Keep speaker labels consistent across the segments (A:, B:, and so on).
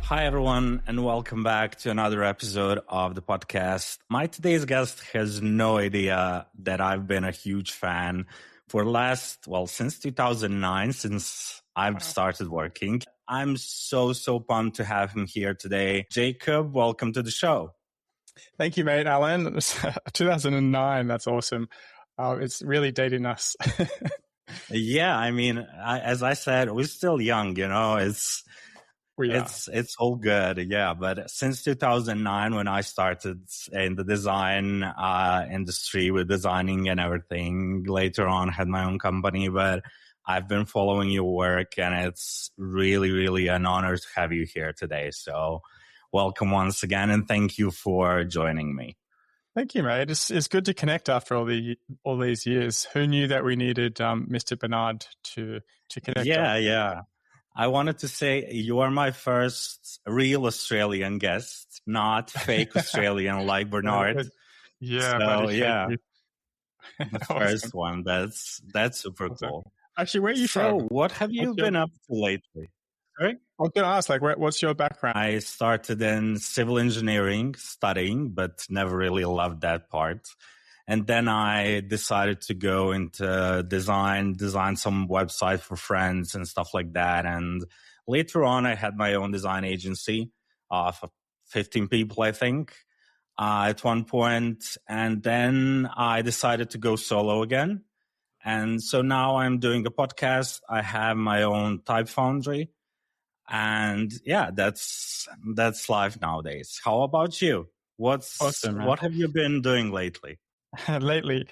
A: Hi, everyone, and welcome back to another episode of the podcast. My today's guest has no idea that I've been a huge fan since 2009, since I've started working. I'm so pumped to have him here today. Jacob, welcome to the show.
B: Thank you, mate, Alan. 2009, that's awesome. It's really dating us.
A: Yeah, I mean, as I said, we're still young, It's all good, yeah. But since 2009, when I started in the design industry with designing and everything, later on had my own company, but I've been following your work, and it's really, really an honor to have you here today. So welcome once again, and thank you for joining me.
B: Thank you, mate. It's good to connect after all these years. Who knew that we needed Mr. Bernard to connect?
A: Yeah. I wanted to say you are my first real Australian guest, not fake Australian like Bernard.
B: Yeah,
A: so,
B: buddy,
A: yeah,
B: the
A: first one. That's super awesome. Cool.
B: Actually, where are you from?
A: What have you been up to lately?
B: Sorry? I was going to ask, what's your background?
A: I started in civil engineering studying, but never really loved that part. And then I decided to go into design some websites for friends and stuff like that. And later on, I had my own design agency of 15 people, I think, at one point. And then I decided to go solo again. And so now I'm doing a podcast. I have my own type foundry. And yeah, that's life nowadays. How about you?
B: Awesome,
A: what have you been doing lately?
B: Lately,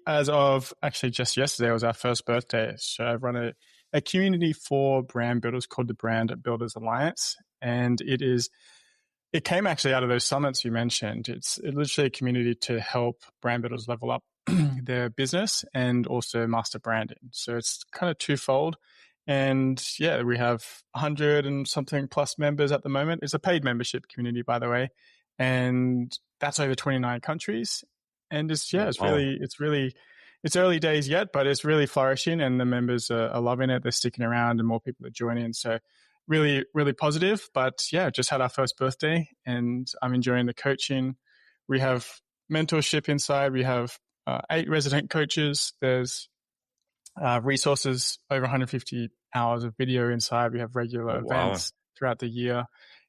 B: as of actually just yesterday, was our first birthday. So I've run a community for brand builders called the Brand Builders Alliance. And it came actually out of those summits you mentioned. It's literally a community to help brand builders level up their business and also master branding. So it's kind of twofold. And yeah, we have 100 and something plus members at the moment. It's a paid membership community, by the way. And that's over 29 countries. And it's early days yet, but it's really flourishing, and the members are loving it. They're sticking around, and more people are joining. So really, really positive. But yeah, just had our first birthday, and I'm enjoying the coaching. We have mentorship inside. We have 8 resident coaches. There's resources, over 150 hours of video inside. We have regular events throughout the year.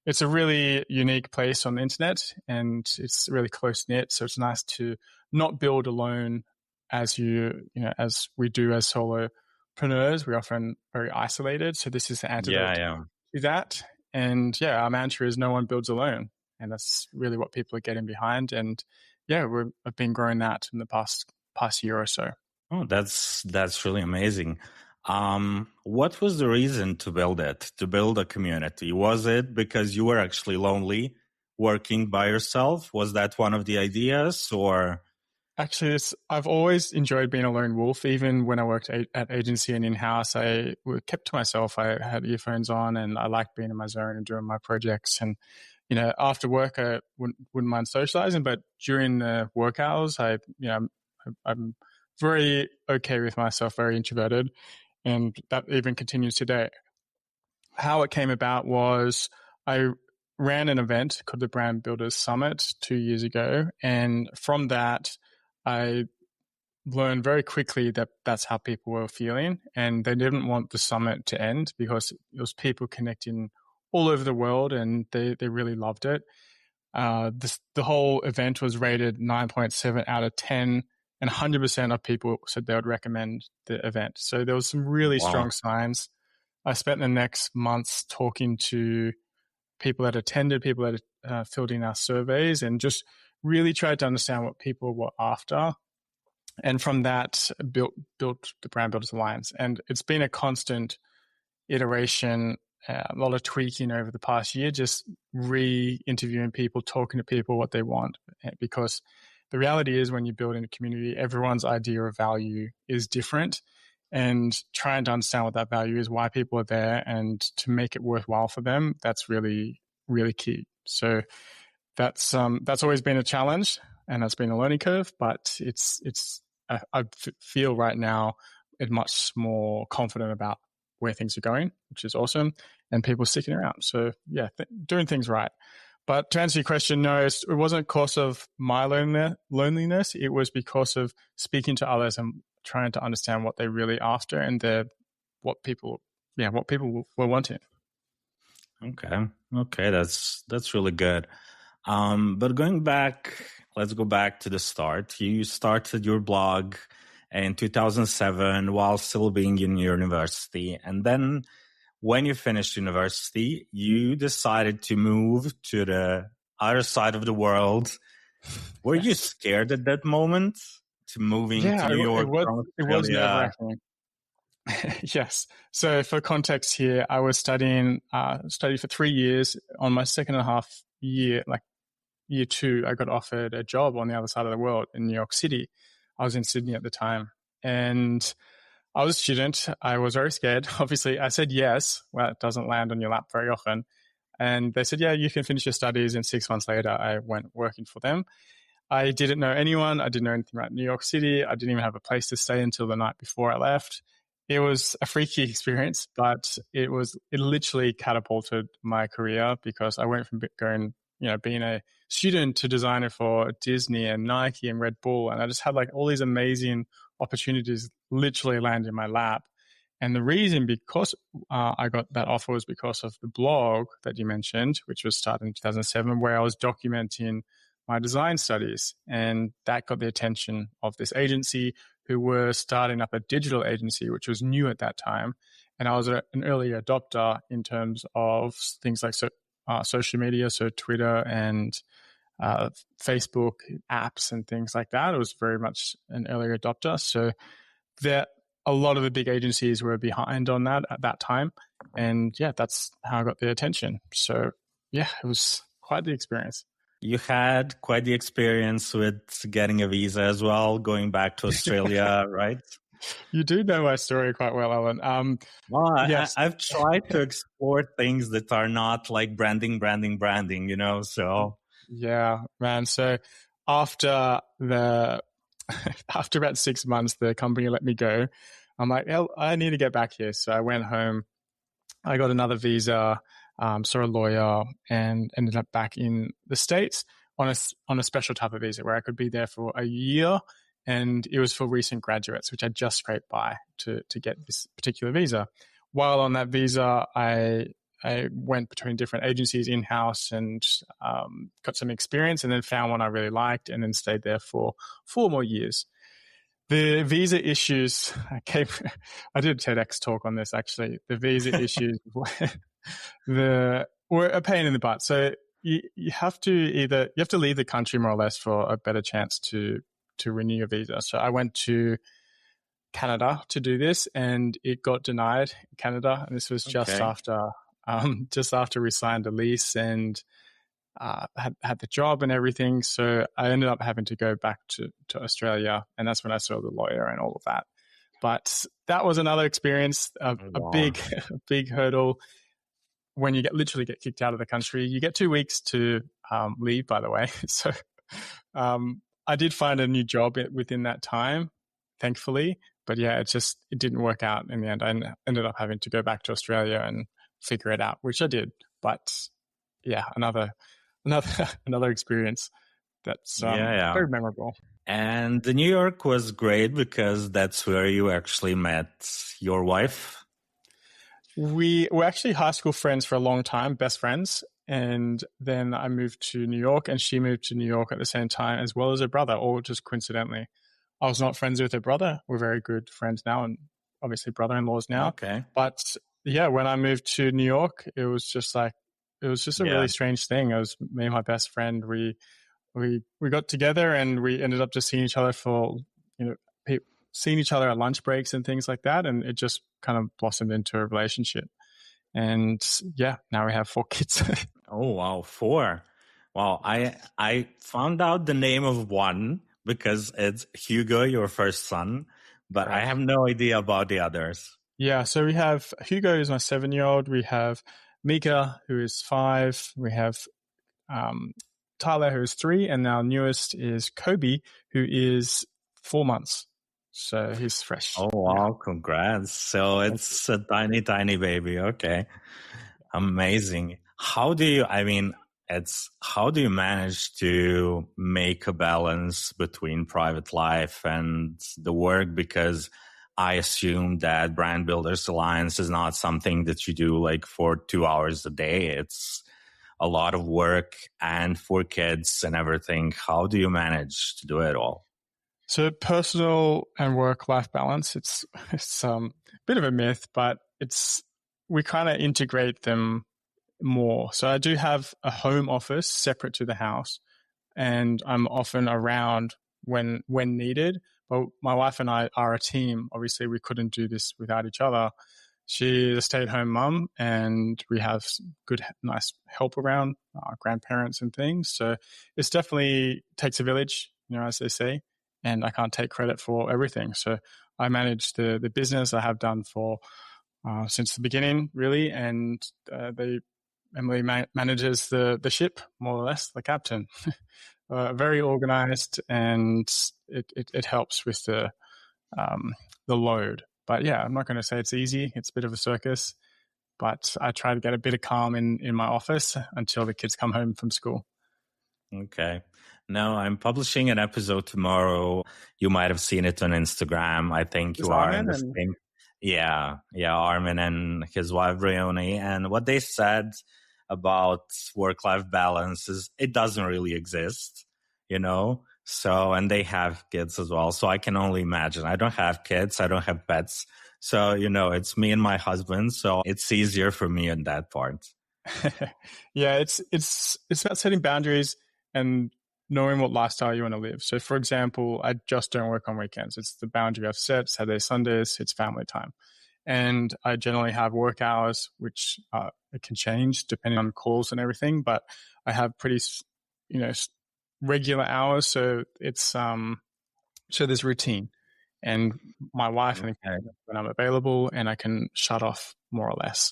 B: It's a really unique place on the internet, and it's really close knit. So it's nice to not build alone as as we do as solopreneurs. We're often very isolated. So this is the antidote to that. And yeah, our mantra is no one builds alone. And that's really what people are getting behind. And yeah, I've been growing that in the past year or so.
A: Oh, that's really amazing. What was the reason to build a community? Was it because you were actually lonely working by yourself? Was that one of the ideas, or?
B: Actually, I've always enjoyed being a lone wolf. Even when I worked at agency and in-house, I kept to myself. I had earphones on, and I liked being in my zone and doing my projects. And, after work, I wouldn't mind socializing, but during the work hours, I'm very okay with myself, very introverted. And that even continues today. How it came about was I ran an event called the Brand Builders Summit 2 years ago. And from that, I learned very quickly that that's how people were feeling. And they didn't want the summit to end because it was people connecting all over the world, and they really loved it. The whole event was rated 9.7 out of 10. And 100% of people said they would recommend the event. So there was some really strong signs. I spent the next months talking to people that attended, people that filled in our surveys, and just really tried to understand what people were after. And from that, built the Brand Builders Alliance. And it's been a constant iteration, a lot of tweaking over the past year, just re-interviewing people, talking to people what they want. Because the reality is, when you build in a community, everyone's idea of value is different, and trying to understand what that value is, why people are there, and to make it worthwhile for them, that's really, really key. So that's always been a challenge, and that's been a learning curve, but I feel right now much more confident about where things are going, which is awesome, and people sticking around. So yeah, doing things right. But to answer your question, no, it wasn't because of my loneliness. It was because of speaking to others and trying to understand what they're really after and what people were wanting.
A: Okay, that's really good. But going back, let's go back to the start. You started your blog in 2007 while still being in university, and then when you finished university, you decided to move to the other side of the world. Were you scared at that moment to moving to
B: Yeah,
A: New York from
B: it was
A: Australia?
B: nerve-wracking. Yes. So for context here, I was studied for 3 years. On my second and a half year, like year 2, I got offered a job on the other side of the world in New York City. I was in Sydney at the time, and I was a student. I was very scared. Obviously, I said yes. Well, it doesn't land on your lap very often. And they said, yeah, you can finish your studies. And 6 months later, I went working for them. I didn't know anyone. I didn't know anything about New York City. I didn't even have a place to stay until the night before I left. It was a freaky experience, but it literally catapulted my career because I went from being a student to designer for Disney and Nike and Red Bull. And I just had like all these amazing opportunities literally land in my lap. And the reason because I got that offer was because of the blog that you mentioned, which was started in 2007, where I was documenting my design studies. And that got the attention of this agency who were starting up a digital agency, which was new at that time. And I was an early adopter in terms of things like social media, so Twitter and Facebook apps and things like that. It was very much an early adopter. So a lot of the big agencies were behind on that at that time. And yeah, that's how I got the attention. So yeah, it was quite the experience.
A: You had quite the experience with getting a visa as well, going back to Australia, right?
B: You do know my story quite well, Alan.
A: Well,
B: Yes.
A: I've tried to explore things that are not like branding, so.
B: Yeah, man. So after after about 6 months, the company let me go. I'm like, hell, I need to get back here. So I went home. I got another visa, saw a lawyer, and ended up back in the States on a special type of visa where I could be there for a year, and it was for recent graduates, which I just scraped by to get this particular visa. While on that visa, I went between different agencies in-house and got some experience, and then found one I really liked, and then stayed there for 4 more years. The visa issues I did a TEDx talk on this actually. The visa issues were a pain in the butt. So you have to leave the country more or less for a better chance to renew your visa. So I went to Canada to do this, and it got denied in Canada. And this was just after we signed a lease and had the job and everything. So I ended up having to go back to Australia, and that's when I saw the lawyer and all of that. But that was another experience, a big hurdle. When you literally get kicked out of the country, you get 2 weeks to leave, by the way. So I did find a new job within that time, thankfully. But yeah, it didn't work out in the end. I ended up having to go back to Australia and figure it out, which I did. But yeah, another experience that's very memorable.
A: And the New York was great because that's where you actually met your wife.
B: We were actually high school friends for a long time, best friends. And then I moved to New York, and she moved to New York at the same time, as well as her brother, all just coincidentally. I was not friends with her brother. We're very good friends now, and obviously brother-in-laws now.
A: Okay.
B: But yeah, when I moved to New York, it was just a really strange thing. It was me and my best friend. We got together, and we ended up just seeing each other for, seeing each other at lunch breaks and things like that. And it just kind of blossomed into a relationship. And yeah, now we have 4 kids.
A: Oh, wow. 4. Wow. I found out the name of one because it's Hugo, your first son, but right. I have no idea about the others.
B: Yeah. So we have Hugo, who's my 7-year-old. We have Mika, who is 5. We have Tyler, who is 3. And our newest is Kobe, who is 4 months. So he's fresh.
A: Oh,
B: Yeah.
A: wow. Congrats. So
B: Thank you.
A: it's a tiny, tiny baby. Okay. Amazing. How do you manage to make a balance between private life and the work? Because I assume that Brand Builders Alliance is not something that you do like for 2 hours a day. It's a lot of work and for kids and everything. How do you manage to do it all?
B: So personal and work-life balance, it's a bit of a myth, but we kind of integrate them more. So I do have a home office separate to the house, and I'm often around when needed. But my wife and I are a team. Obviously, we couldn't do this without each other. She's a stay-at-home mum, and we have good, nice help around, our grandparents and things. So it's definitely takes a village, as they say, and I can't take credit for everything. So I manage the business. I have done for since the beginning, really, and Emily manages the ship, more or less, the captain. Very organized, and it helps with the load. But yeah, I'm not going to say it's easy. It's a bit of a circus, but I try to get a bit of calm in my office until the kids come home from school.
A: Okay. No, I'm publishing an episode tomorrow. You might have seen it on Instagram. I think
B: This
A: you are in
B: Armin
A: the
B: and
A: same. Yeah. Yeah. Armin and his wife, Brioni. And what they said about work-life balance is it doesn't really exist, you know? So, and they have kids as well. So I can only imagine. I don't have kids. I don't have pets. So, it's me and my husband. So it's easier for me in that part.
B: yeah, it's about setting boundaries and knowing what lifestyle you want to live. So, for example, I just don't work on weekends. It's the boundary I've set. Saturdays, Sundays, it's family time, and I generally have work hours, which it can change depending on calls and everything. But I have pretty, regular hours. So so there's routine, and my wife and
A: Okay.
B: when I'm available, and I can shut off more or less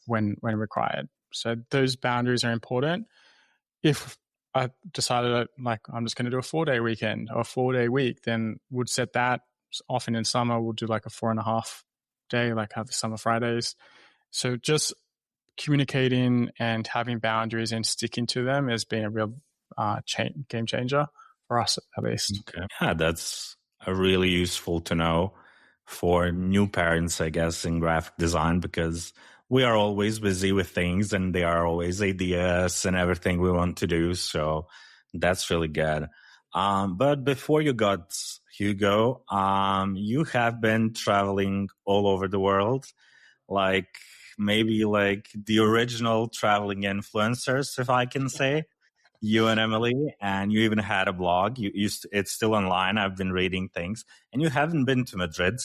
B: when required. So those boundaries are important. If I decided that, like, I'm just going to do a 4-day weekend or a 4-day week, then would set that. Often in summer, we'll do like a 4.5-day, like have the summer Fridays. So just communicating and having boundaries and sticking to them has been a real game changer for us, at least.
A: Okay. Yeah, that's really useful to know for new parents, I guess, in graphic design, because we are always busy with things and there are always ideas and everything we want to do. So that's really good. But before you got Hugo, you have been traveling all over the world, like maybe like the original traveling influencers, if I can say. You and Emily, and you even had a blog. It's still online. I've been reading things, and you haven't been to Madrid.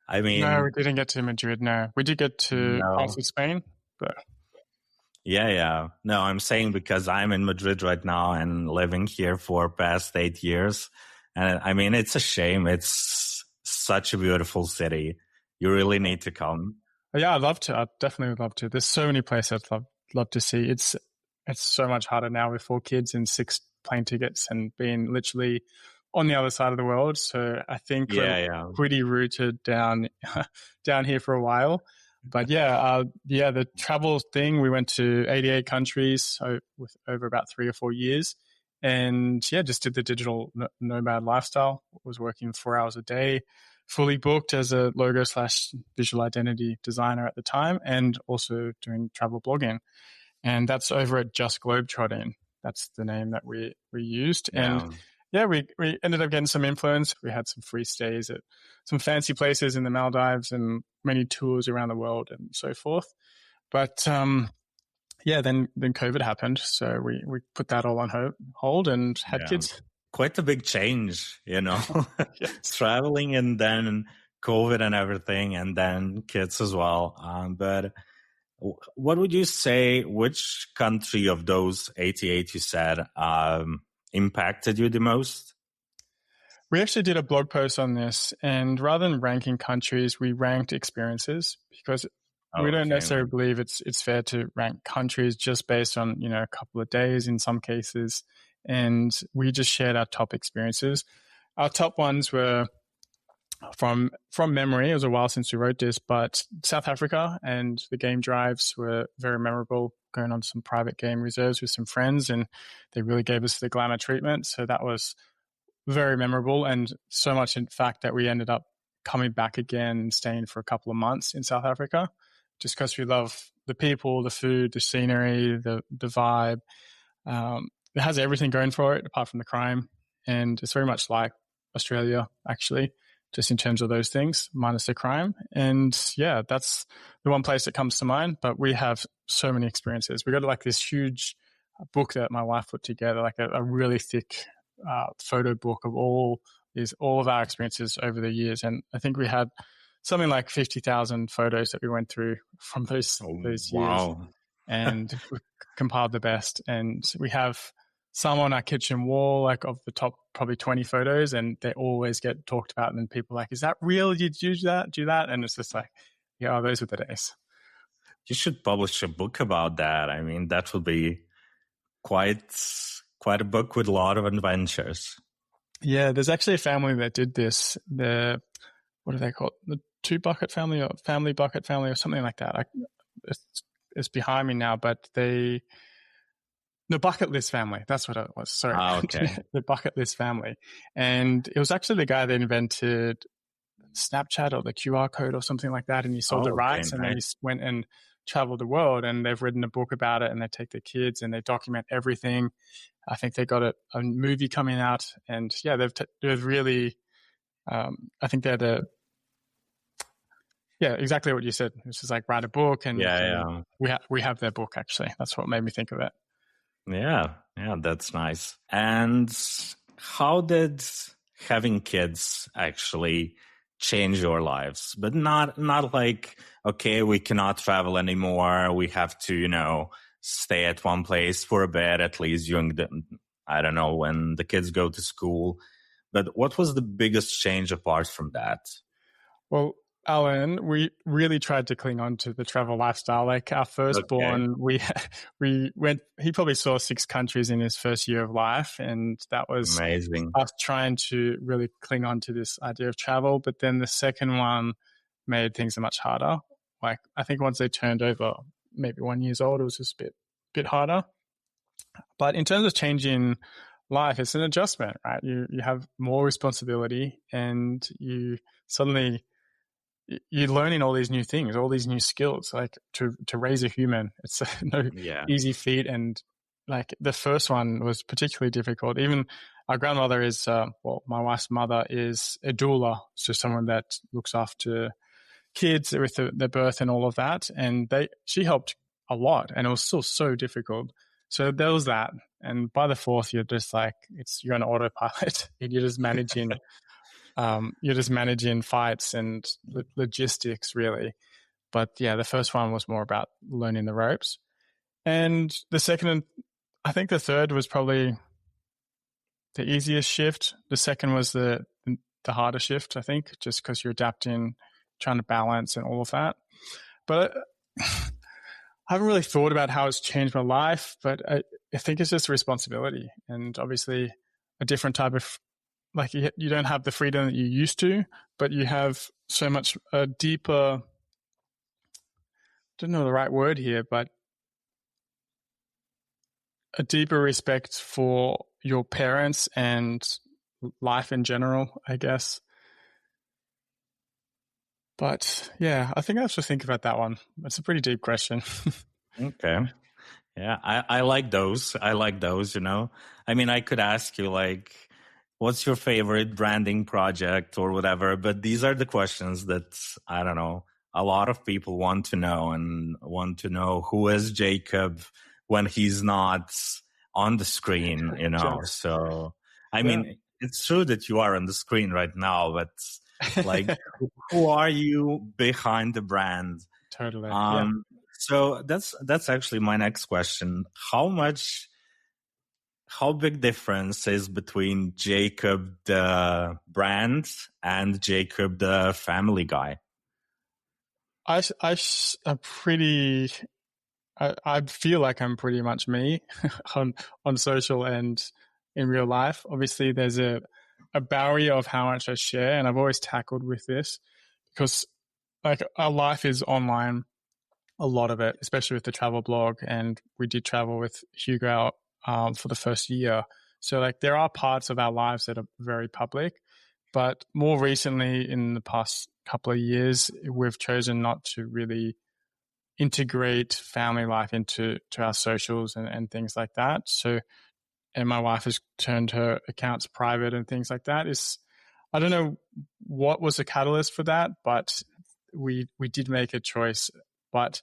A: I
B: No,
A: mean,
B: we didn't get to Madrid. No, we did get to parts
A: no.
B: of Spain, but
A: Yeah, yeah. No, I'm saying because I'm in Madrid right now and living here for past 8 years. And I mean, it's a shame. It's such a beautiful city. You really need to come.
B: yeah, I'd love to. I definitely would love to. There's so many places I'd love to see. It's so much harder now with 4 kids and 6 plane tickets and being literally on the other side of the world. So I think we're
A: Yeah, yeah.
B: pretty rooted down down here for a while. But yeah, the travel thing. We went to 88 countries, so with over about 3 or 4 years, and yeah, just did the digital nomad lifestyle. Was working 4 hours a day, fully booked as a logo / visual identity designer at the time, and also doing travel blogging. And that's over at Just Globetrotting. That's the name that we used. And
A: Yeah.
B: yeah, we ended up getting some influence. We had some free stays at some fancy places in the Maldives and many tours around the world and so forth. But yeah, then COVID happened, so we put that all on hold and had
A: Yeah.
B: kids.
A: Quite a big change,
B: Yes.
A: traveling and then COVID and everything, and then kids as well. But what would you say, which country of those 88 you said impacted you the most?
B: We actually did a blog post on this, and rather than ranking countries, we ranked experiences because we don't
A: Okay.
B: necessarily believe it's fair to rank countries just based on a couple of days in some cases, and we just shared our top experiences. Our top ones were from memory, it was a while since we wrote this, but South Africa and the game drives were very memorable. Going on some private game reserves with some friends, and they really gave us the glamour treatment. So that was very memorable, and so much, in fact, that we ended up coming back again and staying for a couple of months in South Africa, just because we love the people, the food, the scenery, the vibe. It has everything going for it apart from the crime, and it's very much like Australia, actually, just in terms of those things, minus the crime. And yeah, that's the one place that comes to mind. But we have so many experiences. We got like this huge book that my wife put together, like a really thick photo book of all of our experiences over the years. And I think we had something like 50,000 photos that we went through from those years.
A: Wow.
B: And we compiled the best. And we have some on our kitchen wall, like of the top probably 20 photos, and they always get talked about. And then people are like, is that real? Did you do that? And it's just like, yeah, those were the days.
A: You should publish a book about that. I mean, that would be quite a book with a lot of adventures.
B: Yeah, there's actually a family that did this. What do they call it? The Two Bucket Family or Family Bucket Family or something like that. It's behind me now, but the Bucket List Family. That's what it was. Sorry.
A: Okay.
B: The Bucket List Family. And it was actually the guy that invented Snapchat or the QR code or something like that. And he sold the rights, and then he went and traveled the world, and they've written a book about it, and they take their kids and they document everything. I think they got a movie coming out, and yeah, they've really, I think they're exactly what you said. It's just like write a book, and we have their book actually. That's what made me think of it.
A: Yeah, that's nice. And how did having kids actually change your lives? But not like, okay, we cannot travel anymore. We have to, stay at one place for a bit, at least during I don't know, when the kids go to school. But what was the biggest change apart from that?
B: Well, Alan, we really tried to cling on to the travel lifestyle. Like our firstborn, we went, he probably saw 6 countries in his first year of life. And that was
A: amazing.
B: Us trying to really cling on to this idea of travel. But then the second one made things much harder. Like I think once they turned over maybe 1 year old, it was just a bit harder. But in terms of changing life, it's an adjustment, right? You have more responsibility, and you suddenly, you're learning all these new things, all these new skills, like to raise a human. It's no easy feat. And like the first one was particularly difficult. Even our grandmother is, my wife's mother is a doula, so someone that looks after kids with their birth and all of that. And she helped a lot, and it was still so difficult. So there was that. And by the fourth, you're just like, you're on autopilot, and you're just managing fights and logistics, really. But yeah, the first one was more about learning the ropes. And the second, and I think the third was probably the easiest shift. The second was the harder shift, I think, just because you're adapting, trying to balance and all of that. But I haven't really thought about how it's changed my life, but I think it's just a responsibility, and obviously a different type of, like, you don't have the freedom that you used to, but you have so much deeper, I don't know the right word here, but a deeper respect for your parents and life in general, I guess. But yeah, I think I have to think about that one. It's a pretty deep question.
A: Okay. Yeah, I like those. I mean, I could ask you, like, what's your favorite branding project or whatever, but these are the questions that, I don't know, a lot of people want to know, and want to know who is Jacob when he's not on the screen, So, I mean, it's true that you are on the screen right now, but like, who are you behind the brand?
B: Totally.
A: So that's actually my next question. How big difference is between Jacob the brand and Jacob the family guy?
B: I feel like I'm pretty much me on social and in real life. Obviously, there's a a barrier of how much I share, and I've always tackled with this because like our life is online, a lot of it, especially with the travel blog, and we did travel with Hugo for the first year. So like there are parts of our lives that are very public, but more recently in the past couple of years, we've chosen not to really integrate family life into our socials and things like that. So, and my wife has turned her accounts private and things like that. I don't know what was the catalyst for that, but we did make a choice. But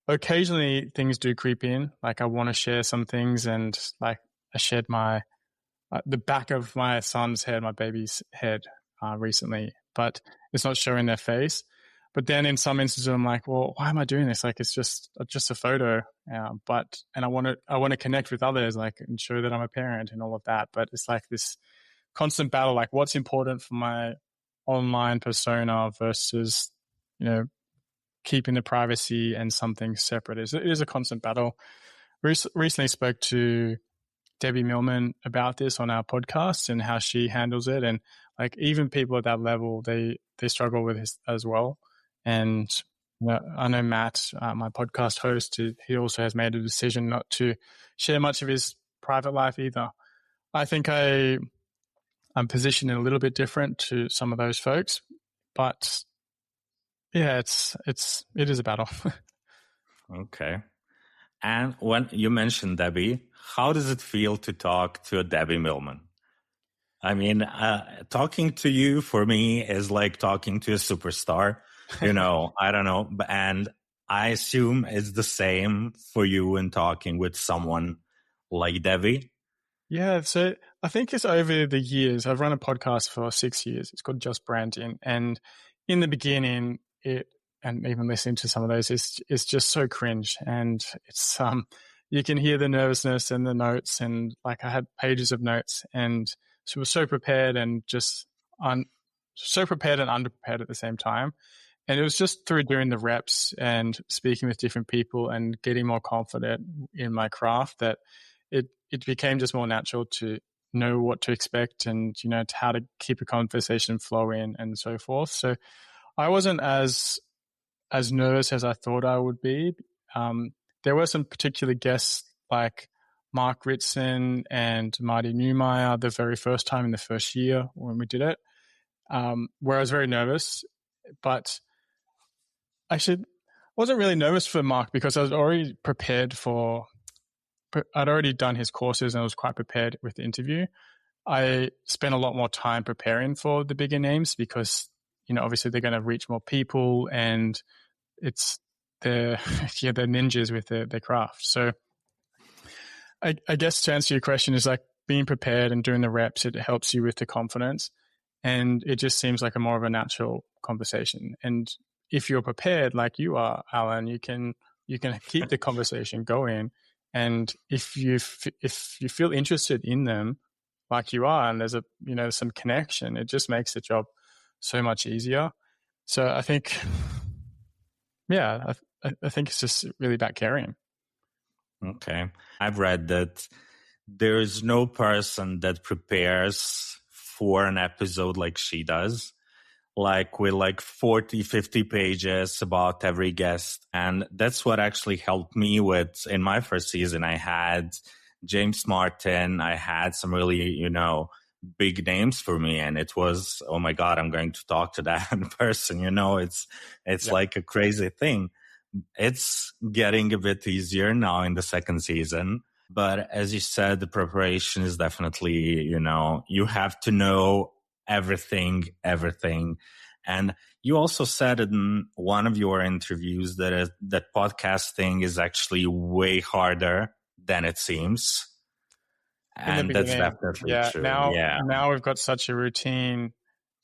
B: occasionally things do creep in. Like I want to share some things, and like I shared the back of my son's head, my baby's head, recently, but it's not showing their face. But then in some instances, I'm like, well, why am I doing this? Like, it's just a photo. And I want to connect with others, like, and show that I'm a parent and all of that. But it's like this constant battle, like what's important for my online persona versus, keeping the privacy and something separate. It is a constant battle. Recently spoke to Debbie Millman about this on our podcast and how she handles it. And like even people at that level, they struggle with this as well. And I know Matt, my podcast host, he also has made a decision not to share much of his private life either. I think I'm positioned a little bit different to some of those folks, but yeah, it is a battle.
A: Okay. And when you mentioned Debbie, how does it feel to talk to a Debbie Millman? I mean, talking to you for me is like talking to a superstar, I don't know. And I assume it's the same for you in talking with someone like Debbie.
B: Yeah, so I think it's over the years. I've run a podcast for 6 years. It's called Just Branding. And in the beginning, and even listening to some of those, it's just so cringe. And it's you can hear the nervousness and the notes, and like I had pages of notes, and so we're so prepared and just so prepared and underprepared at the same time. And it was just through doing the reps and speaking with different people and getting more confident in my craft that it became just more natural to know what to expect and, how to keep a conversation flowing and so forth. So I wasn't as nervous as I thought I would be. There were some particular guests like Mark Ritson and Marty Neumeier the very first time in the first year when we did it, where I was very nervous. But actually, I wasn't really nervous for Mark because I was already prepared I'd already done his courses and I was quite prepared with the interview. I spent a lot more time preparing for the bigger names because, obviously they're going to reach more people and they're ninjas with their craft. So I guess to answer your question is like being prepared and doing the reps, it helps you with the confidence, and it just seems like a more of a natural conversation. And if you're prepared, like you are, Alan, you can keep the conversation going. And if you feel interested in them, like you are, and there's some connection, it just makes the job so much easier. So I think, I think it's just really about caring.
A: Okay. I've read that there's no person that prepares for an episode like she does, like with like 40, 50 pages about every guest. And that's what actually helped me with, in my first season, I had James Martin, I had some really, big names for me. And it was, oh my God, I'm going to talk to that person, it's like a crazy thing. It's getting a bit easier now in the second season. But as you said, the preparation is definitely, you have to know everything. And you also said in one of your interviews that podcasting is actually way harder than it seems. And that's definitely true.
B: Now we've got such a routine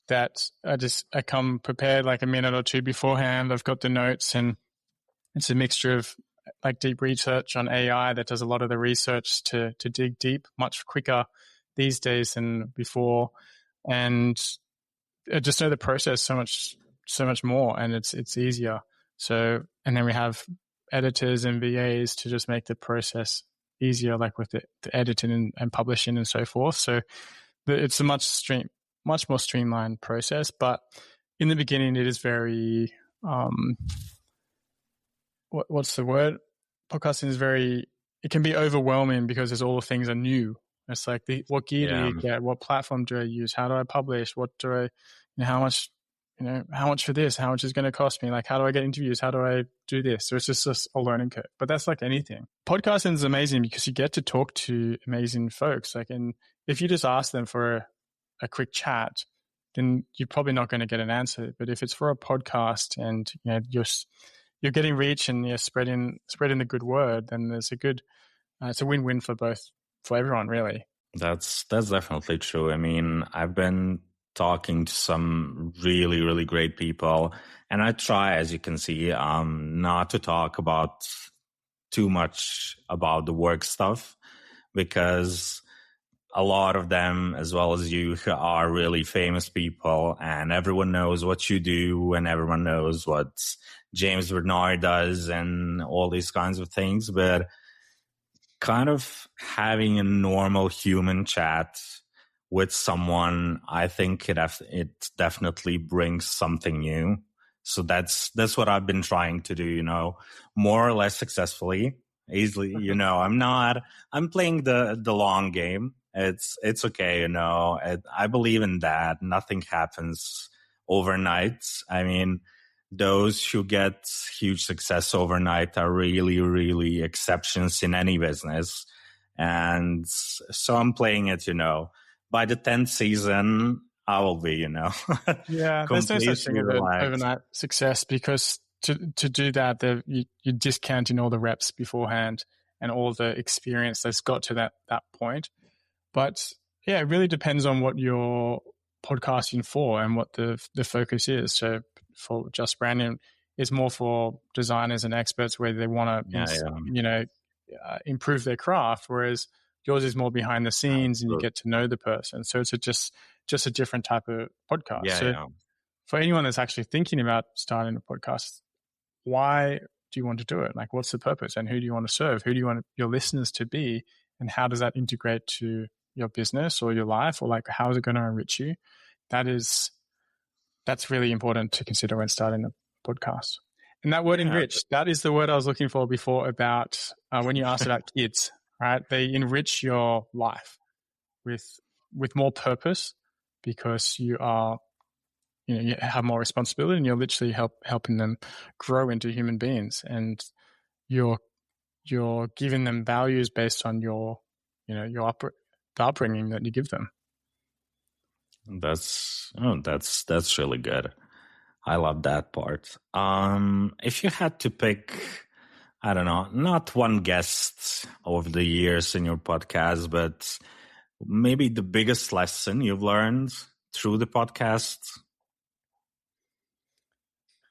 B: that I come prepared like a minute or two beforehand. I've got the notes, and it's a mixture of like deep research on AI that does a lot of the research to dig deep much quicker these days than before. And I just know the process so much more, and it's easier. So, and then we have editors and VAs to just make the process easier, like with the editing and publishing and so forth. So it's a much more streamlined process. But in the beginning, it is very what's the word? Podcasting is it can be overwhelming because there's all the things are new. It's like what gear do you get? What platform do I use? How do I publish? What do I, how much for this? How much is going to cost me? Like, how do I get interviews? How do I do this? So it's just a learning curve, but that's like anything. Podcasting is amazing because you get to talk to amazing folks. Like, and if you just ask them for a quick chat, then you're probably not going to get an answer. But if it's for a podcast and you're getting reach and you're spreading the good word, then there's it's a win-win for everyone, really.
A: That's definitely true. I mean, I've been talking to some really, really great people, and I try, as you can see, not to talk about too much about the work stuff, because a lot of them, as well as you, are really famous people, and everyone knows what you do, and everyone knows what James Bernard does, and all these kinds of things. But kind of having a normal human chat with someone, I think it definitely brings something new. So that's what I've been trying to do, more or less successfully. Easily, I'm playing the long game. It's okay, I believe in that. Nothing happens overnight. I mean, those who get huge success overnight are really, really exceptions in any business. And so I'm playing it, by the 10th season, I will be,
B: yeah, there's no such thing as an overnight success, because to do that, you're discounting all the reps beforehand and all the experience that's got to that point. But yeah, it really depends on what you're podcasting for and what the focus is. So for Just Branding, is more for designers and experts where they want to, improve their craft, whereas yours is more behind the scenes and you get to know the person. So it's just a different type of podcast. For anyone that's actually thinking about starting a podcast, why do you want to do it? Like, what's the purpose, and who do you want to serve? Who do you want your listeners to be, and how does that integrate to your business or your life, or like, how is it going to enrich you? That's really important to consider when starting a podcast. And that word enrich, that is the word I was looking for before about when you asked about kids, right? They enrich your life with more purpose, because you are, you have more responsibility, and you're literally helping them grow into human beings, and you're giving them values based on the upbringing that you give them.
A: That's really good. I love that part. If you had to pick, I don't know, not one guest over the years in your podcast, but maybe the biggest lesson you've learned through the podcast.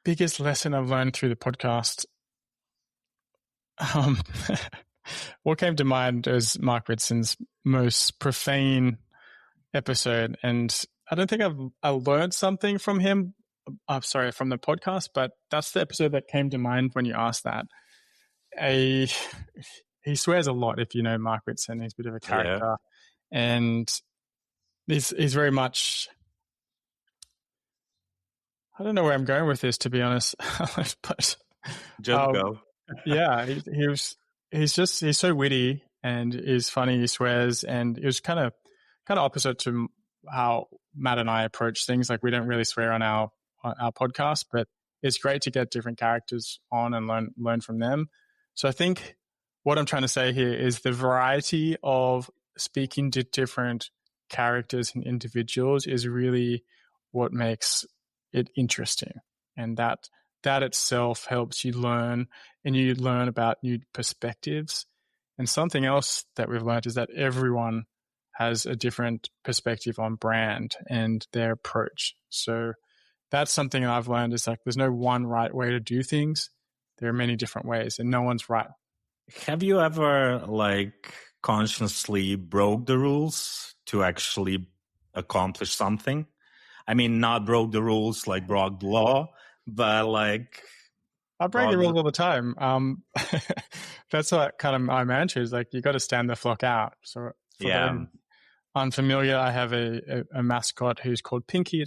B: Biggest lesson I've learned through the podcast. What came to mind is Mark Ritson's most profane episode, and I don't think I learned something from him. I'm sorry, from the podcast, but that's the episode that came to mind when you asked that. He swears a lot. If you know Mark Ritson, he's a bit of a character, and he's very much. I don't know where I'm going with this, to be honest, but
A: just go.
B: Yeah, he's so witty and is funny. He swears, and it was kind of opposite to how Matt and I approach things. Like, we don't really swear on our podcast, but it's great to get different characters on and learn from them. So I think what I'm trying to say here is the variety of speaking to different characters and individuals is really what makes it interesting, and that itself helps you learn, and you learn about new perspectives. And something else that we've learned is that everyone has a different perspective on brand and their approach. So that's something I've learned, is like, there's no one right way to do things. There are many different ways, and no one's right.
A: Have you ever consciously broke the rules to actually accomplish something? I mean, not broke the rules, like broke the law, but like...
B: I break the rules all the time. That's what kind of my mantra is, like, you got to stand the flock out. So unfamiliar, I have a mascot who's called Pinky.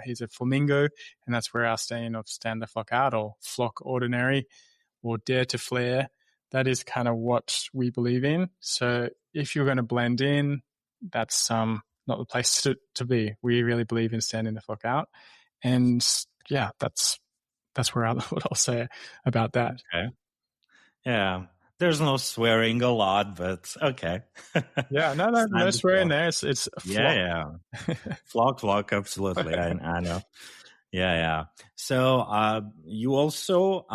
B: He's a flamingo, and that's where our saying of stand the flock out or flock ordinary or dare to flare, that is kind of what we believe in. So if you're going to blend in, that's not the place to be. We really believe in standing the flock out. And yeah, that's what I'll say about that.
A: Okay. Yeah. There's no swearing a lot, but okay.
B: Yeah, no
A: Stand the
B: swearing
A: flock.
B: there. It's a
A: Yeah,
B: flock.
A: yeah. Flock, absolutely. I know. Yeah, yeah. So, you also,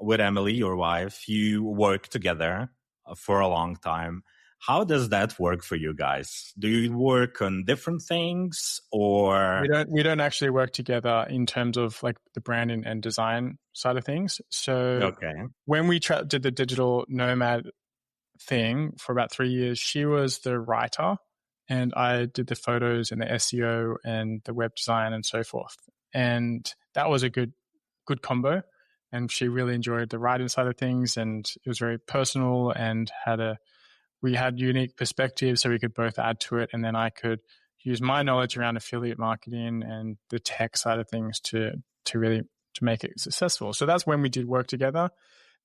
A: with Emily, your wife, you work together for a long time. How does that work for you guys? Do you work on different things or?
B: We don't actually work together in terms of like the branding and design side of things. So
A: Okay.
B: when we did the digital nomad thing for about 3 years, she was the writer and I did the photos and the SEO and the web design and so forth. And that was a good combo. And she really enjoyed the writing side of things, and it was very personal and we had unique perspectives, so we could both add to it. And then I could use my knowledge around affiliate marketing and the tech side of things to really to make it successful. So that's when we did work together.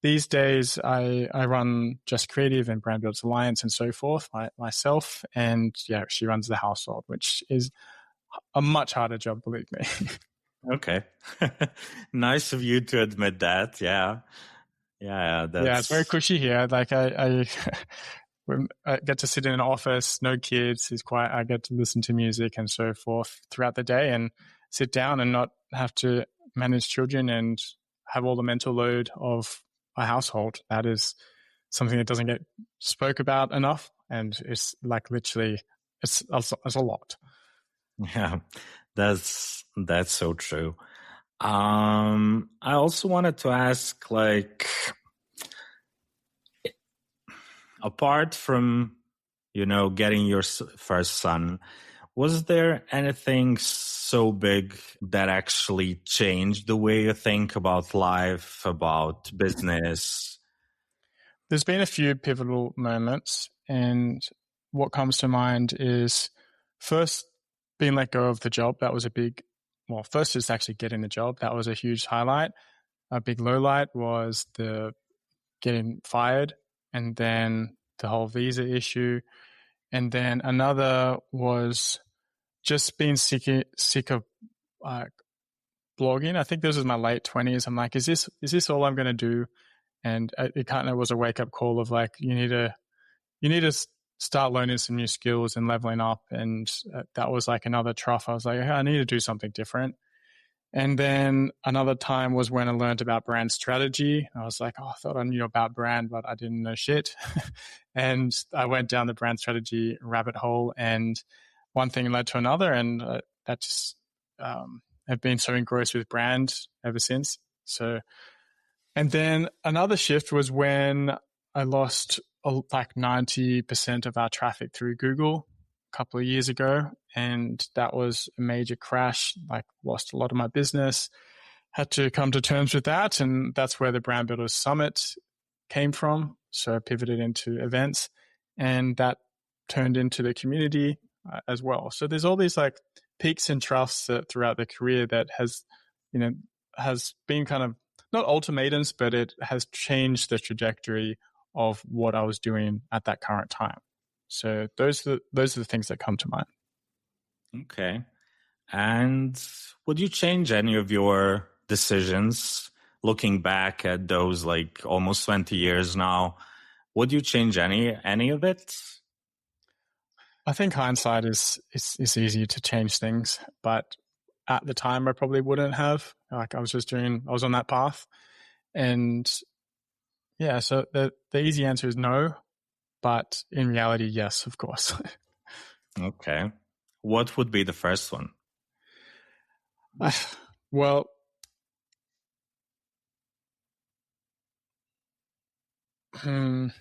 B: These days, I run Just Creative and Brand Builders Alliance and so forth myself. And yeah, she runs the household, which is a much harder job, believe me.
A: Okay. Nice of you to admit that. Yeah. Yeah,
B: Yeah, it's very
A: that's
B: cushy here. Like I when I get to sit in an office, no kids, it's quiet. I get to listen to music and so forth throughout the day and sit down and not have to manage children and have all the mental load of a household. That is something that doesn't get spoke about enough. And it's like literally, it's a lot.
A: yeah. That's so true. I also wanted to ask, like, apart from, getting your first son, was there anything so big that actually changed the way you think about life, about business?
B: There's been a few pivotal moments, and what comes to mind is first being let go of the job. That was first is actually getting the job. That was a huge highlight. A big low light was the getting fired, and then the whole visa issue. And then another was just being sick of blogging. I think this was my late 20s. I'm like, is this all I'm going to do? And it kind of was a wake up call of like, you need to start learning some new skills and leveling up. And that was like another trough. I was like, hey, I need to do something different. And then another time was when I learned about brand strategy. I was like, I thought I knew about brand, but I didn't know shit. And I went down the brand strategy rabbit hole, and one thing led to another. And that just have been so engrossed with brand ever since. So, and then another shift was when I lost like 90% of our traffic through Google a couple of years ago. And that was a major crash, like lost a lot of my business, had to come to terms with that. And that's where the Brand Builders Summit came from. So I pivoted into events, and that turned into the community as well. So there's all these like peaks and troughs throughout the career that has been kind of not ultimatums, but it has changed the trajectory of what I was doing at that current time. So those are the things that come to mind.
A: Okay. And would you change any of your decisions looking back at those like almost 20 years now? Would you change any of it?
B: I think hindsight is easy to change things, but at the time I probably wouldn't have. Like I was on that path. And yeah, so the easy answer is no, but in reality, yes, of course.
A: Okay. What would be the first one?
B: Well, the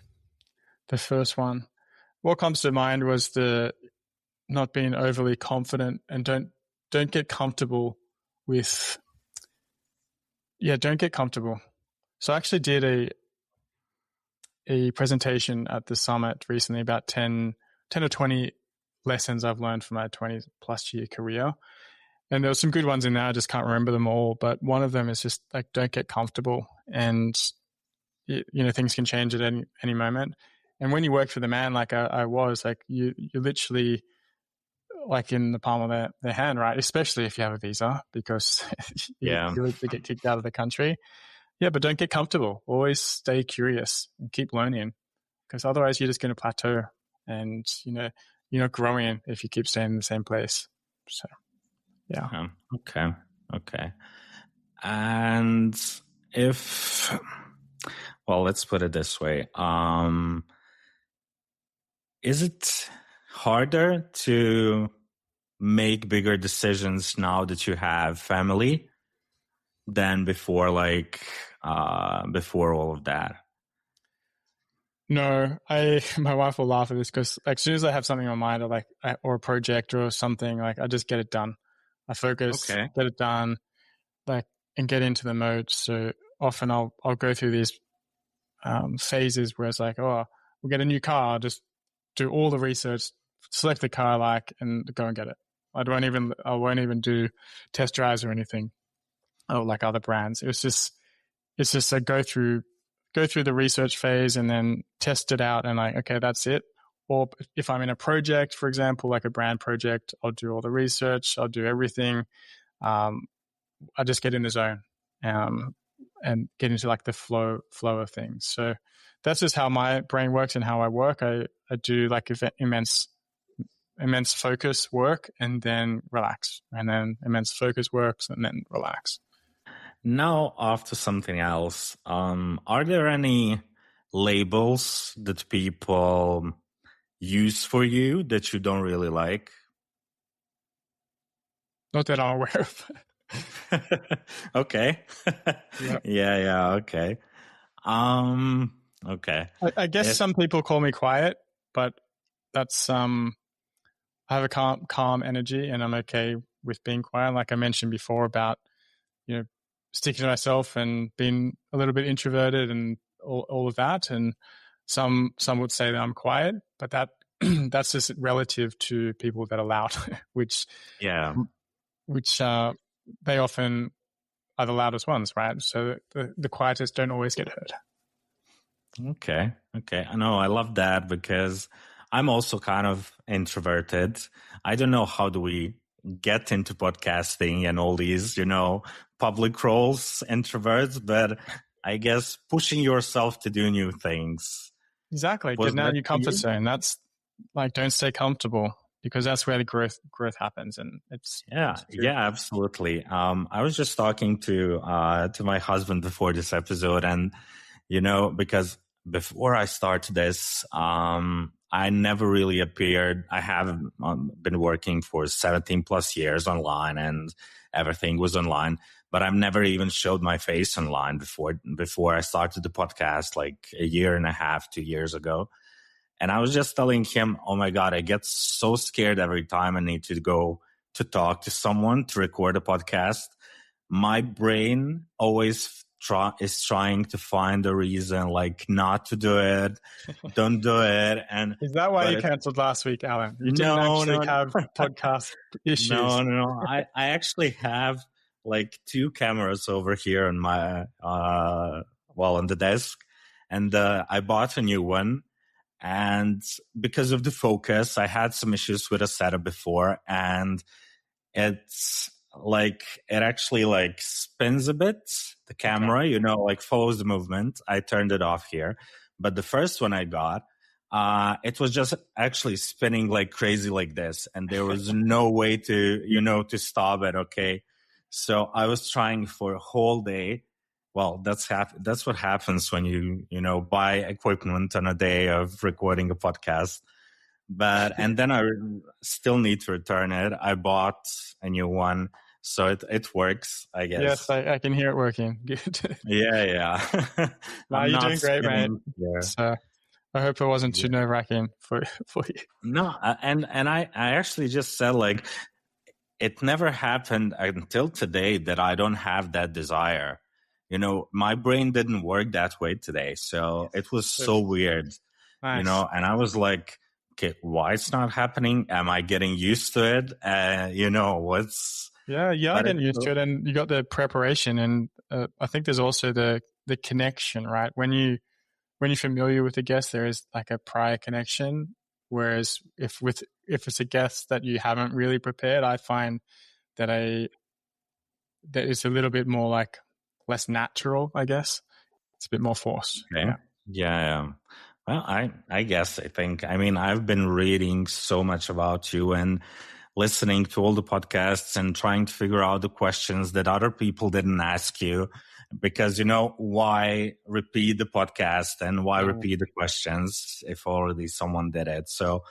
B: first one, what comes to mind was the not being overly confident, and don't get comfortable with, don't get comfortable. So I actually did a presentation at the summit recently about 10 or 20 lessons I've learned from my 20 plus year career. And there were some good ones in there. I just can't remember them all. But one of them is just like, don't get comfortable. And, things can change at any moment. And when you work for the man, like I was, like you're literally like in the palm of their hand, right? Especially if you have a visa, because you get kicked out of the country. Yeah, but don't get comfortable. Always stay curious and keep learning, because otherwise you're just going to plateau, and you're not growing if you keep staying in the same place. So, yeah.
A: Okay. And let's put it this way. Is it harder to make bigger decisions now that you have family than before, before all of that?
B: No, my wife will laugh at this, because like, as soon as I have something on my mind, or a project or something, like I just get it done. I focus, get it done, and get into the mode. So often I'll go through these phases where it's like, oh, we'll get a new car. I'll just do all the research, select the car I like, and go and get it. I won't even do test drives or anything, or like other brands. It's just a go through the research phase and then test it out, and like, okay, that's it. Or if I'm in a project, for example, like a brand project, I'll do all the research, I'll do everything. I just get in the zone and get into like the flow of things. So that's just how my brain works and how I work. I do like immense focus work and then relax, and then immense focus works and then relax.
A: Now, off to something else. Are there any labels that people use for you that you don't really like?
B: Not that I'm aware of.
A: Okay. Yep. Yeah. Okay. Okay.
B: I guess some people call me quiet, but that's I have a calm energy, and I'm okay with being quiet. Like I mentioned before about sticking to myself and being a little bit introverted and all of that. And some would say that I'm quiet, but that's just relative to people that are loud, which they often are the loudest ones, right? So the quietest don't always get heard.
A: Okay. I know, I love that, because I'm also kind of introverted. I don't know how do we get into podcasting and all these, public roles, introverts, but I guess pushing yourself to do new things.
B: Exactly. Getting out of your comfort zone. That's like, don't stay comfortable, because that's where the growth happens. And it's
A: absolutely. I was just talking to my husband before this episode, and because before I started this, I never really appeared. I have been working for 17 plus years online, and everything was online, but I've never even showed my face online before I started the podcast, like a year and a half, 2 years ago. And I was just telling him, oh my God, I get so scared every time I need to go to talk to someone, to record a podcast. My brain always is trying to find a reason, like not to do it, don't do it. And
B: is that why you cancelled last week, Alan? You didn't actually have podcast issues.
A: No. I actually have like 2 cameras over here on my on the desk, and I bought a new one. And because of the focus, I had some issues with a setup before, and it's like it actually like spins a bit, the camera, like follows the movement. I turned it off here, but the first one I got, it was just actually spinning like crazy like this, and there was no way to to stop it. Okay, so I was trying for a whole day. Well, that's what happens when you buy equipment on a day of recording a podcast. And then I still need to return it. I bought a new one, so it works, I guess.
B: Yes, I can hear it working. Good.
A: Yeah.
B: No, you're doing great, mate. Yeah. So I hope it wasn't too nerve-wracking for you.
A: No, and I actually just said, like, it never happened until today that I don't have that desire. My brain didn't work that way today, so it was so weird. Nice. And I was like okay, why it's not happening? Am I getting used to it?
B: Yeah, you are
A: But
B: getting
A: it's,
B: used to it, and you got the preparation, and I think there's also the connection, right? When you're familiar with the guest, there is like a prior connection. Whereas if it's a guest that you haven't really prepared, I find that that it's a little bit more like less natural, I guess. It's a bit more forced.
A: okay.
B: Yeah.
A: Yeah. Well, I think, I mean, I've been reading so much about you and listening to all the podcasts and trying to figure out the questions that other people didn't ask you, because, why repeat the podcast and why
B: Mm.
A: repeat the questions if already someone did it? So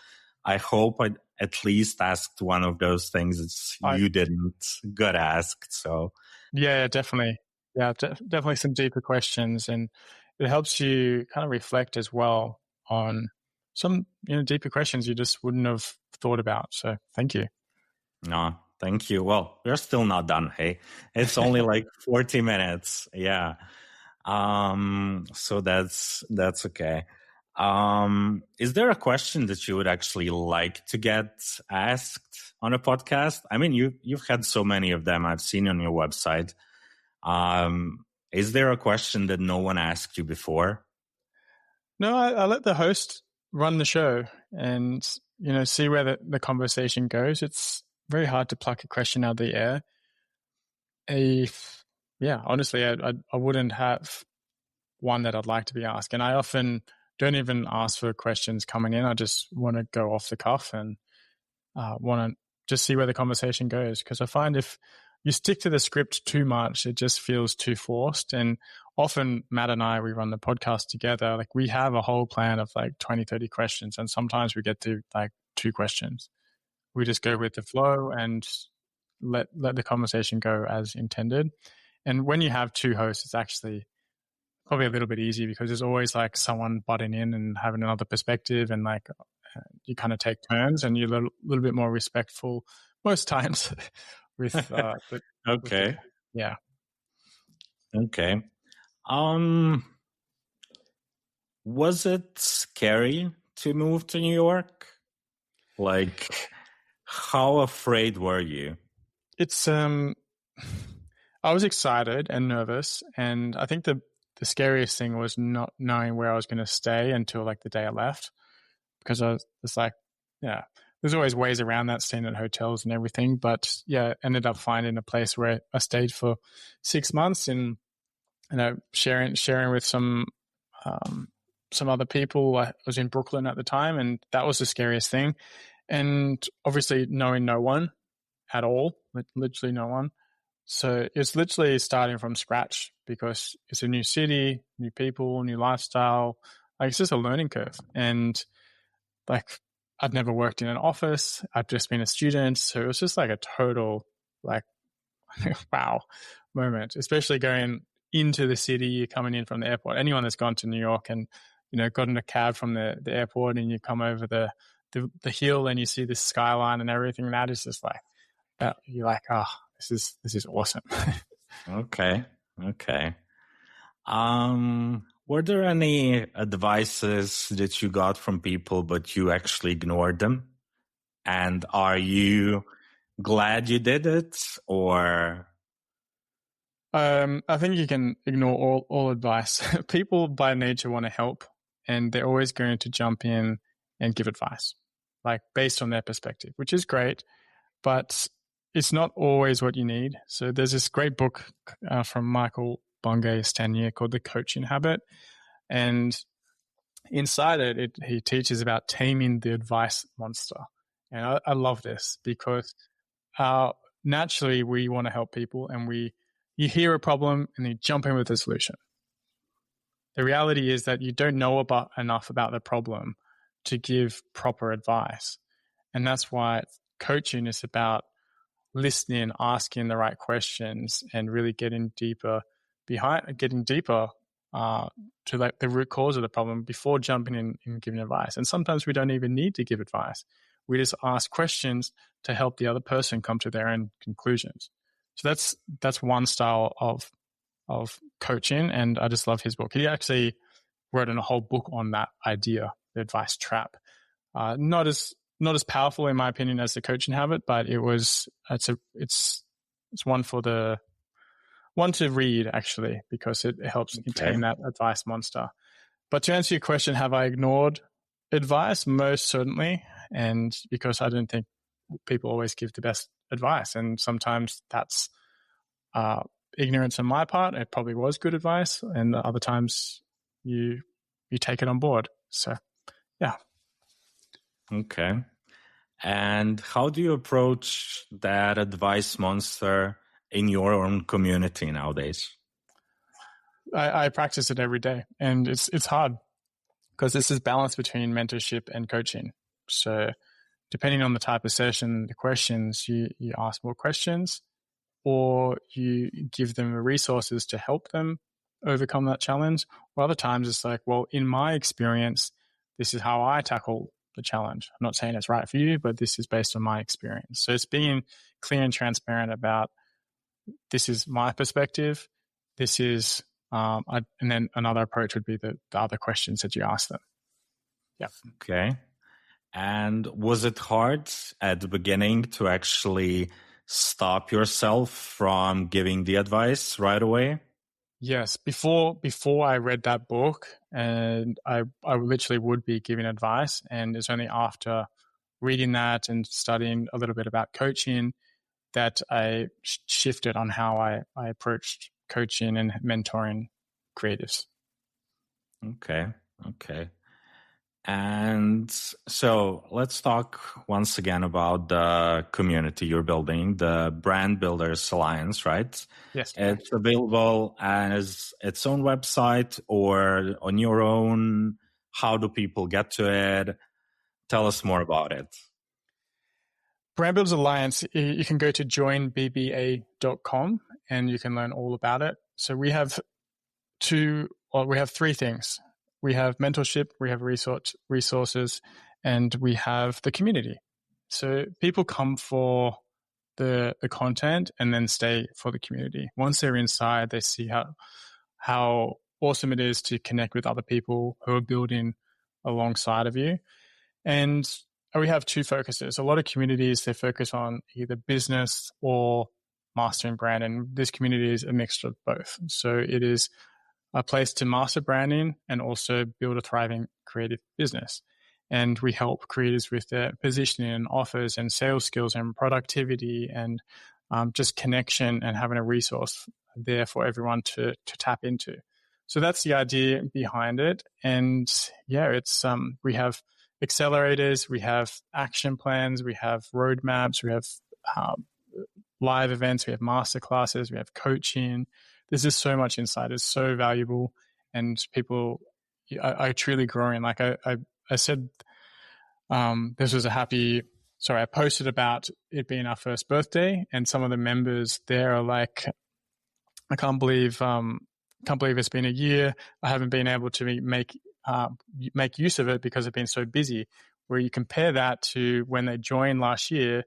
A: I hope I at least asked one of those things that
B: I
A: you didn't get asked. So
B: Yeah, definitely. Yeah, definitely some deeper questions, and it helps you kind of reflect as well on some deeper questions you just wouldn't have thought about. So thank you.
A: no, thank you. Well, we're still not done. Hey, it's only like 40 minutes. Yeah. So that's okay. Is there a question that you would actually like to get asked on a podcast? I mean, you've had so many of them I've seen on your website. Is there a question that no one asked you before?
B: No, I let the host run the show and see where the conversation goes. It's very hard to pluck a question out of the air. Yeah, honestly, I wouldn't have one that I'd like to be asked, and I often don't even ask for questions coming in. I just want to go off the cuff and want to just see where the conversation goes, because I find if you stick to the script too much, it just feels too forced. And often Matt and I, we run the podcast together. Like we have a whole plan of like 20, 30 questions. And sometimes we get to like 2 questions. We just go with the flow and let the conversation go as intended. And when you have 2 hosts, it's actually probably a little bit easy, because there's always like someone butting in and having another perspective, and like you kind of take turns, and you're a little bit more respectful most times with with the
A: Okay.
B: yeah.
A: Okay. Was it scary to move to New York? Like, how afraid were you?
B: It's I was excited and nervous, and I think the scariest thing was not knowing where I was going to stay until like the day I left, because I was it's like, yeah, there's always ways around that, staying at hotels and everything, but yeah, ended up finding a place where I stayed for 6 months, and sharing with some other people. I was in Brooklyn at the time, and that was the scariest thing. And obviously, knowing no one at all, literally no one. So it's literally starting from scratch, because it's a new city, new people, new lifestyle. Like it's just a learning curve. And like I'd never worked in an office. I'd just been a student. So it was just like a total like wow moment, especially going into the city, coming in from the airport. Anyone that's gone to New York and got in a cab from the airport, and you come over the hill and you see the skyline and everything, that is just like that. You're like, oh, this is awesome.
A: Okay. Okay. Were there any advices that you got from people, but you actually ignored them? And are you glad you did it, or?
B: I think you can ignore all advice. People by nature want to help, and they're always going to jump in and give advice, like based on their perspective, which is great, but it's not always what you need. So there's this great book from Michael Bungay-Stanier called The Coaching Habit, and inside he teaches about taming the advice monster. And I love this, because naturally we want to help people, and you hear a problem and you jump in with a solution. The reality is that you don't know enough about the problem to give proper advice. And that's why coaching is about listening, asking the right questions, and really getting deeper to like the root cause of the problem before jumping in and giving advice. And sometimes we don't even need to give advice. We just ask questions to help the other person come to their own conclusions. So that's one style of coaching, and I just love his book. He actually wrote in a whole book on that idea, the advice trap. Not as powerful in my opinion as the coaching habit, but it's one to read actually, because it helps tame that advice monster. But to answer your question, have I ignored advice? Most certainly, and because I don't think people always give the best advice, and sometimes that's ignorance on my part. It probably was good advice, and other times you take it on board. So, yeah.
A: Okay. And how do you approach that advice monster in your own community nowadays?
B: I practice it every day, and it's hard because this is balance between mentorship and coaching. So depending on the type of session, the questions, you ask more questions, or you give them the resources to help them overcome that challenge. Or other times it's like, well, in my experience, this is how I tackle the challenge. I'm not saying it's right for you, but this is based on my experience. So it's being clear and transparent about, this is my perspective. This is, and then another approach would be the other questions that you ask them. Yeah.
A: Okay. And was it hard at the beginning to actually stop yourself from giving the advice right away?
B: Yes. Before I read that book, and I literally would be giving advice, and it's only after reading that and studying a little bit about coaching that I shifted on how I approached coaching and mentoring creatives.
A: Okay. And so let's talk once again about the community you're building, the Brand Builders Alliance, right?
B: Yes.
A: It's available as its own website or on your own. How do people get to it? Tell us more about it.
B: Brand Builders Alliance, you can go to joinbba.com and you can learn all about it. So we have three things. We have mentorship, we have resources, and we have the community. So people come for the content and then stay for the community. Once they're inside, they see how awesome it is to connect with other people who are building alongside of you. And we have two focuses. A lot of communities, they focus on either business or mastering brand, and this community is a mixture of both. So it is a place to master branding and also build a thriving creative business. And we help creators with their positioning and offers and sales skills and productivity and just connection, and having a resource there for everyone to tap into. So that's the idea behind it. And yeah, it's we have accelerators, we have action plans, we have roadmaps, we have live events, we have masterclasses, we have coaching. There's just so much inside. It's so valuable, and people are truly growing. Like I said, this was I posted about it being our first birthday, and some of the members there are like, I can't believe it's been a year. I haven't been able to make use of it because I've been so busy. Where you compare that to when they joined last year,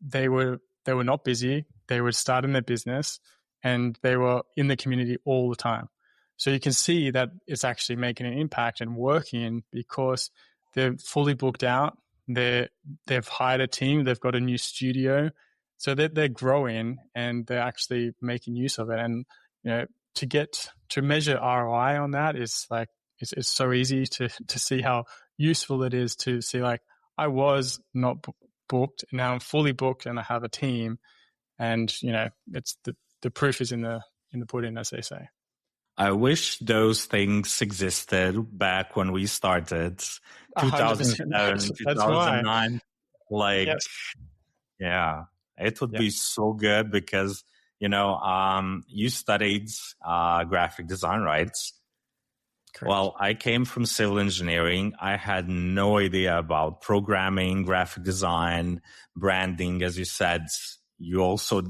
B: they were not busy. They were starting their business, and they were in the community all the time. So you can see that it's actually making an impact and working because they're fully booked out. They've hired a team. They've got a new studio. So they're growing, and they're actually making use of it. And, to measure ROI on that is like, it's so easy to see how useful it is to see, like, I was not booked, and now I'm fully booked and I have a team. And, it's the proof is in the pudding, as they say.
A: I wish those things existed back when we started, 2007, 2009. Like, yes. Yeah, it would be so good because, you studied graphic design, right? Correct. Well, I came from civil engineering. I had no idea about programming, graphic design, branding. As you said, you thought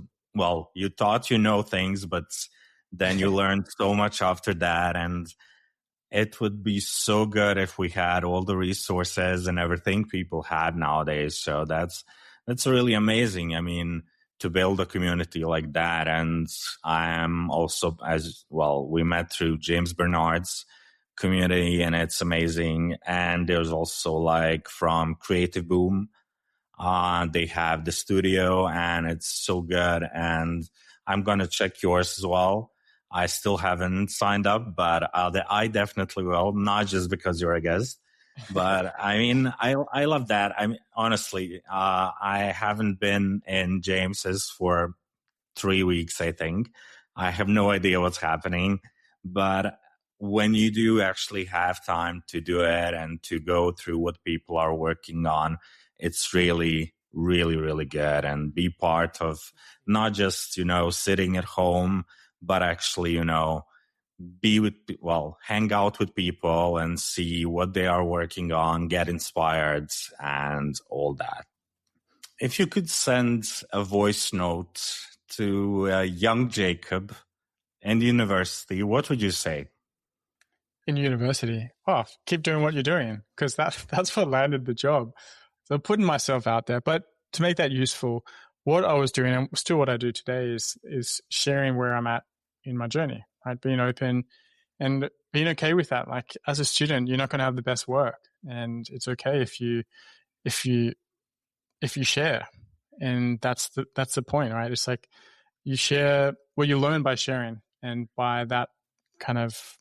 A: things, but then you learned so much after that. And it would be so good if we had all the resources and everything people had nowadays. So that's really amazing. I mean, to build a community like that. And I am also, as well, we met through James Bernard's community, and it's amazing. And there's also like from Creative Boom, they have the studio, and it's so good. And I'm going to check yours as well. I still haven't signed up, but I definitely will, not just because you're a guest. But I mean, I love that. I mean, honestly, I haven't been in James's for 3 weeks, I think. I have no idea what's happening. But when you do actually have time to do it and to go through what people are working on, it's really, really, really good. And be part of not just, sitting at home, but actually, hang out with people and see what they are working on, get inspired, and all that. If you could send a voice note to young Jacob in university, what would you say?
B: In university, keep doing what you're doing, because that's what landed the job. So putting myself out there, but to make that useful, what I was doing and still what I do today is sharing where I'm at in my journey, right? Being open and being okay with that. Like as a student, you're not going to have the best work, and it's okay if you share, and that's the point, right? It's like you share what you learn by sharing, and by that kind of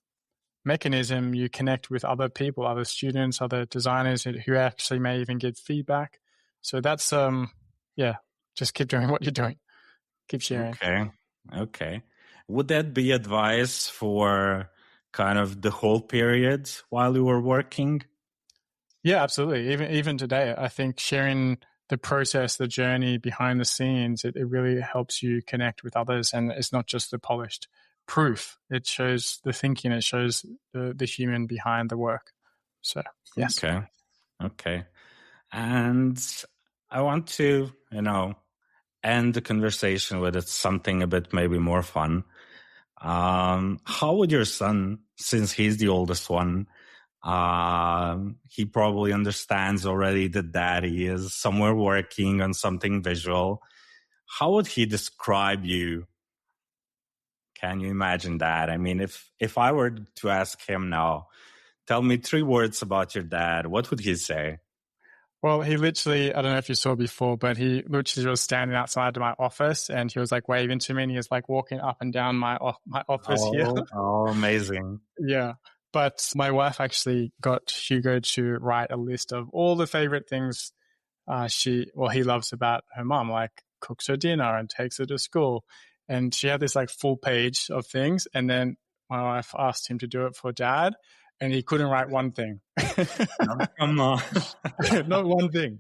B: mechanism, you connect with other people, other students, other designers who actually may even give feedback. So that's just keep doing what you're doing, keep sharing.
A: Okay. Would that be advice for kind of the whole period while you were working?
B: Yeah, absolutely. Even today, I think sharing the process, the journey behind the scenes, it really helps you connect with others, and it's not just the polished proof. It shows the thinking, it shows the human behind the work. So yes.
A: Okay. And I want to, end the conversation with something a bit maybe more fun. How would your son, since he's the oldest one, he probably understands already that daddy is somewhere working on something visual. How would he describe you? Can you imagine that? I mean, if I were to ask him now, tell me 3 words about your dad, what would he say?
B: Well, he literally, I don't know if you saw before, but he literally was standing outside of my office, and he was like waving to me, and he was like walking up and down my office here.
A: Oh, amazing.
B: Yeah. But my wife actually got Hugo to write a list of all the favorite things he loves about her mom, like cooks her dinner and takes her to school. And she had this like full page of things. And then my wife asked him to do it for dad, and he couldn't write one thing.
A: No, come on.
B: Not one thing.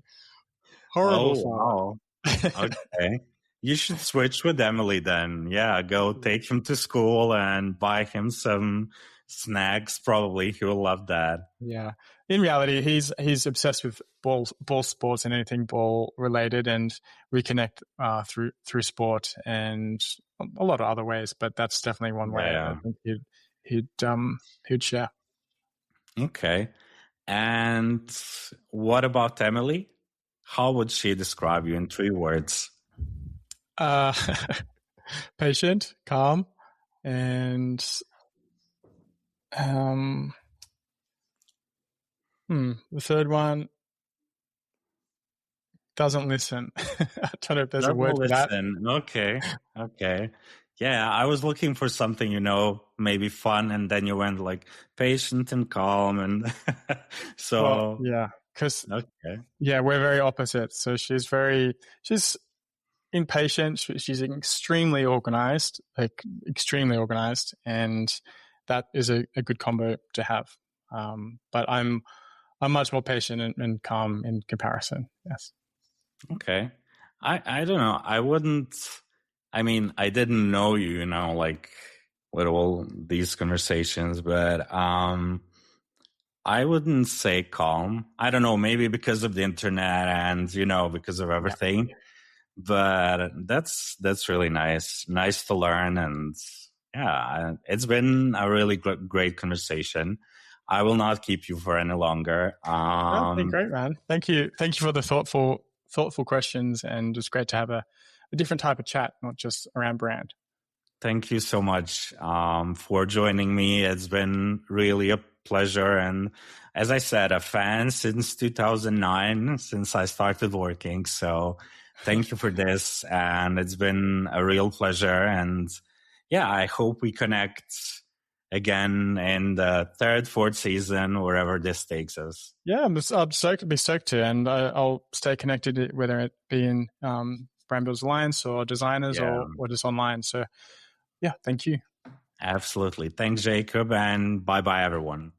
B: Horrible.
A: Oh, wow. Okay. You should switch with Emily then. Yeah, go take him to school and buy him some snacks. Probably he will love that.
B: Yeah. In reality, he's obsessed with ball sports and anything ball related, and we connect through sport and a lot of other ways. But that's definitely one way I think he'd share.
A: Okay. And what about Emily? How would she describe you in 3 words?
B: Patient, calm, and the third one, doesn't listen. I don't know if there's a word for that.
A: Okay. Yeah, I was looking for something, maybe fun, and then you went like patient and calm, and so
B: because we're very opposite. So she's impatient. She's extremely organized, and that is a good combo to have. But I'm much more patient and calm in comparison. Yes.
A: Okay. I don't know. I didn't know you, like with all these conversations, but I wouldn't say calm. I don't know, maybe because of the internet and, because of everything. Yeah. But that's really nice. Nice to learn. And yeah, it's been a really great conversation. I will not keep you for any longer.
B: That's been great, man. Thank you for the thoughtful questions, and it's great to have a different type of chat, not just around brand.
A: Thank you so much for joining me. It's been really a pleasure. And as I said, a fan since 2009, since I started working. So thank you for this. And it's been a real pleasure. And yeah, I hope we connect again in the third, fourth season, wherever this takes us.
B: Yeah, I'm stoked to, and I'll stay connected, whether it be in Brand Builders Alliance or designers or just online. So yeah, thank you.
A: Absolutely. Thanks, Jacob, and bye-bye, everyone.